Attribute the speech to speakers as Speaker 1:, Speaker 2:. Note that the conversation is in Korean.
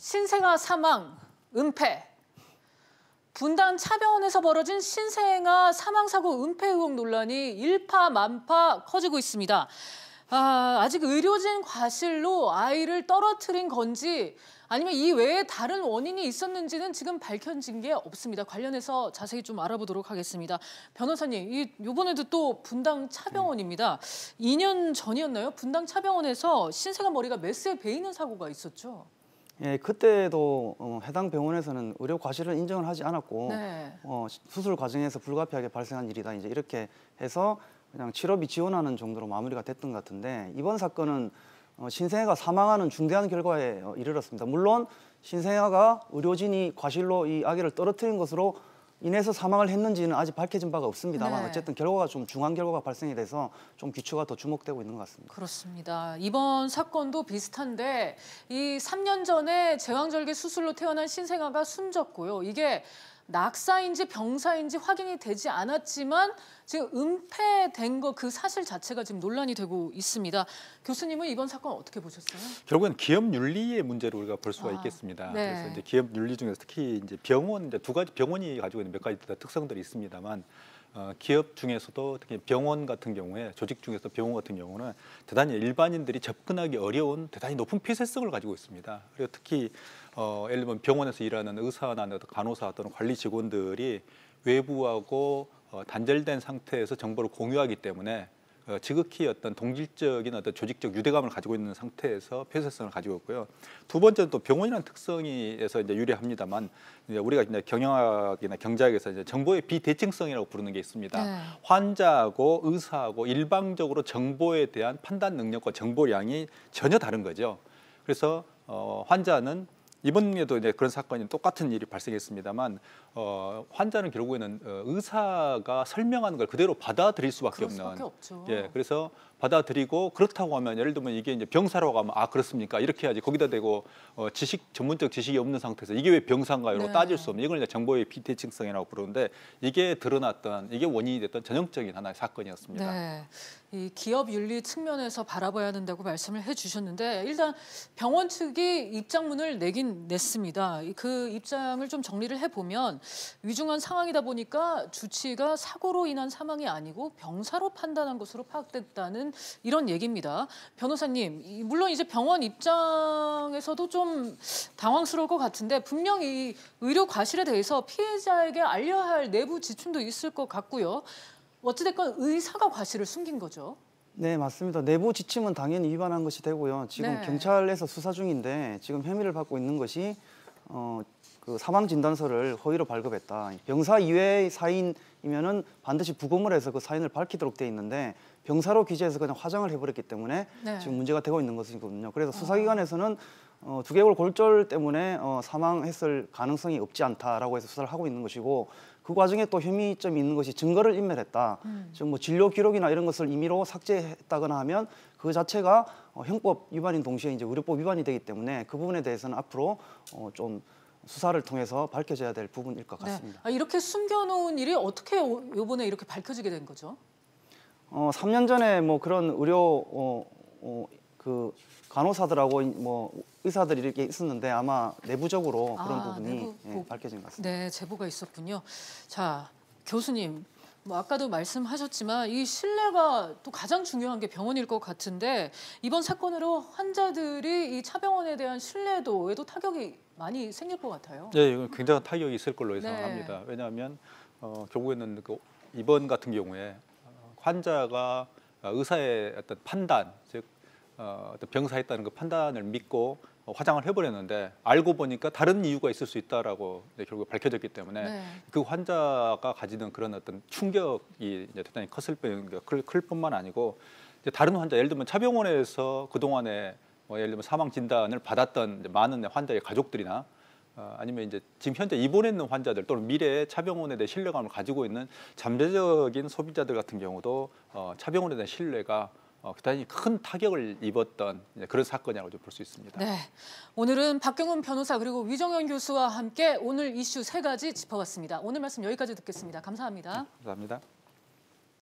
Speaker 1: 신생아 사망, 은폐. 분당 차병원에서 벌어진 신생아 사망사고 은폐 의혹 논란이 일파만파 커지고 있습니다. 아직 의료진 과실로 아이를 떨어뜨린 건지 아니면 이 외에 다른 원인이 있었는지는 지금 밝혀진 게 없습니다. 관련해서 자세히 좀 알아보도록 하겠습니다. 변호사님, 이번에도 또 분당 차병원입니다. 2년 전이었나요? 분당 차병원에서 신생아 머리가 메스에 베이는 사고가 있었죠.
Speaker 2: 예, 그때도 해당 병원에서는 의료 과실을 인정을 하지 않았고
Speaker 1: 네.
Speaker 2: 수술 과정에서 불가피하게 발생한 일이다. 이제 이렇게 해서 그냥 치료비 지원하는 정도로 마무리가 됐던 것 같은데 이번 사건은 신생아가 사망하는 중대한 결과에 이르렀습니다. 물론 신생아가 의료진이 과실로 이 아기를 떨어뜨린 것으로 인해서 사망을 했는지는 아직 밝혀진 바가 없습니다만
Speaker 1: 네.
Speaker 2: 어쨌든 결과가 좀 중한 결과가 발생이 돼서 좀 귀추가 더 주목되고 있는 것 같습니다.
Speaker 1: 그렇습니다. 이번 사건도 비슷한데 이 3년 전에 제왕절개 수술로 태어난 신생아가 숨졌고요. 이게 낙사인지 병사인지 확인이 되지 않았지만 지금 은폐된 거 그 사실 자체가 지금 논란이 되고 있습니다. 교수님은 이번 사건 어떻게 보셨어요?
Speaker 3: 결국엔 기업 윤리의 문제로 우리가 볼 수가 있겠습니다.
Speaker 1: 네.
Speaker 3: 그래서 이제 기업 윤리 중에서 특히 이제 병원 이제 두 가지 병원이 가지고 있는 몇 가지 특성들이 있습니다만 기업 중에서도 특히 병원 같은 경우에 조직 중에서 병원 같은 경우는 대단히 일반인들이 접근하기 어려운 대단히 높은 폐쇄성을 가지고 있습니다. 그리고 특히 예를 들면 병원에서 일하는 의사나 간호사 또는 관리 직원들이 외부하고 단절된 상태에서 정보를 공유하기 때문에 지극히 어떤 동질적인 어떤 조직적 유대감을 가지고 있는 상태에서 폐쇄성을 가지고 있고요. 두 번째는 또 병원이라는 특성에서 이제 유리합니다만 이제 우리가 이제 경영학이나 경제학에서 이제 정보의 비대칭성이라고 부르는 게 있습니다.
Speaker 1: 네.
Speaker 3: 환자하고 의사하고 일방적으로 정보에 대한 판단 능력과 정보량이 전혀 다른 거죠. 그래서 환자는 이번에도 이제 그런 사건이 똑같은 일이 발생했습니다만 환자는 결국에는 의사가 설명하는 걸 그대로 받아들일 수밖에 없는.
Speaker 1: 없죠.
Speaker 3: 예, 그래서 받아들이고 그렇다고 하면 예를 들면 이게 이제 병사라고 하면 아 그렇습니까? 이렇게 해야지 거기다 대고 전문적 지식이 없는 상태에서 이게 왜 병사인가요? 이러고
Speaker 1: 네.
Speaker 3: 따질 수 없는 이걸 이제 정보의 비대칭성이라고 부르는데 이게 드러났던 이게 원인이 됐던 전형적인 하나의 사건이었습니다.
Speaker 1: 네. 이 기업 윤리 측면에서 바라봐야 한다고 말씀을 해주셨는데 일단 병원 측이 입장문을 내긴 냈습니다. 그 입장을 좀 정리를 해보면 위중한 상황이다 보니까 주치의가 사고로 인한 사망이 아니고 병사로 판단한 것으로 파악됐다는 이런 얘기입니다. 변호사님, 물론 이제 병원 입장에서도 좀 당황스러울 것 같은데 분명히 의료 과실에 대해서 피해자에게 알려야 할 내부 지침도 있을 것 같고요. 어찌됐건 의사가 과실을 숨긴 거죠.
Speaker 2: 네, 맞습니다. 내부 지침은 당연히 위반한 것이 되고요. 지금
Speaker 1: 네.
Speaker 2: 경찰에서 수사 중인데 지금 혐의를 받고 있는 것이 그 사망 진단서를 허위로 발급했다. 병사 이외의 사인이면은 반드시 부검을 해서 그 사인을 밝히도록 돼 있는데 병사로 기재해서 그냥 화장을 해버렸기 때문에
Speaker 1: 네.
Speaker 2: 지금 문제가 되고 있는 것이거든요. 그래서 수사기관에서는 두개골 골절 때문에 사망했을 가능성이 없지 않다라고 해서 수사를 하고 있는 것이고 그 과정에 또 혐의점이 있는 것이 증거를 인멸했다. 즉 뭐 진료 기록이나 이런 것을 임의로 삭제했다거나 하면 그 자체가 형법 위반인 동시에 이제 의료법 위반이 되기 때문에 그 부분에 대해서는 앞으로 좀 수사를 통해서 밝혀져야 될 부분일 것 같습니다.
Speaker 1: 네. 이렇게 숨겨놓은 일이 어떻게 이번에 이렇게 밝혀지게 된 거죠?
Speaker 2: 3년 전에 뭐 그런 의료 그 간호사들하고 뭐 의사들이 이렇게 있었는데 아마 내부적으로 그런 부분이 밝혀진 것 같습니다.
Speaker 1: 네, 제보가 있었군요. 자, 교수님, 뭐 아까도 말씀하셨지만 이 신뢰가 또 가장 중요한 게 병원일 것 같은데 이번 사건으로 환자들이 이 차병원에 대한 신뢰도에도 타격이 많이 생길 것 같아요.
Speaker 3: 네, 이건 굉장한 타격이 있을 걸로
Speaker 1: 네.
Speaker 3: 예상합니다. 왜냐하면 결국에는 이번 같은 경우에 환자가 의사의 어떤 판단, 즉 어떤 병사했다는 그 판단을 믿고 화장을 해버렸는데 알고 보니까 다른 이유가 있을 수 있다라고 결국 밝혀졌기 때문에
Speaker 1: 네.
Speaker 3: 그 환자가 가지는 그런 어떤 충격이 이제 대단히 클 뿐만 아니고 이제 다른 환자, 예를 들면 차병원에서 그 동안에 예를 들면 사망 진단을 받았던 이제 많은 환자의 가족들이나 아니면 이제 지금 현재 입원해 있는 환자들 또는 미래에 차병원에 대해 신뢰감을 가지고 있는 잠재적인 소비자들 같은 경우도 차병원에 대한 신뢰가 대단히 큰 타격을 입었던 그런 사건이라고 볼 수 있습니다.
Speaker 1: 네, 오늘은 박경훈 변호사 그리고 위정현 교수와 함께 오늘 이슈 3가지 짚어봤습니다. 오늘 말씀 여기까지 듣겠습니다. 감사합니다.
Speaker 3: 감사합니다.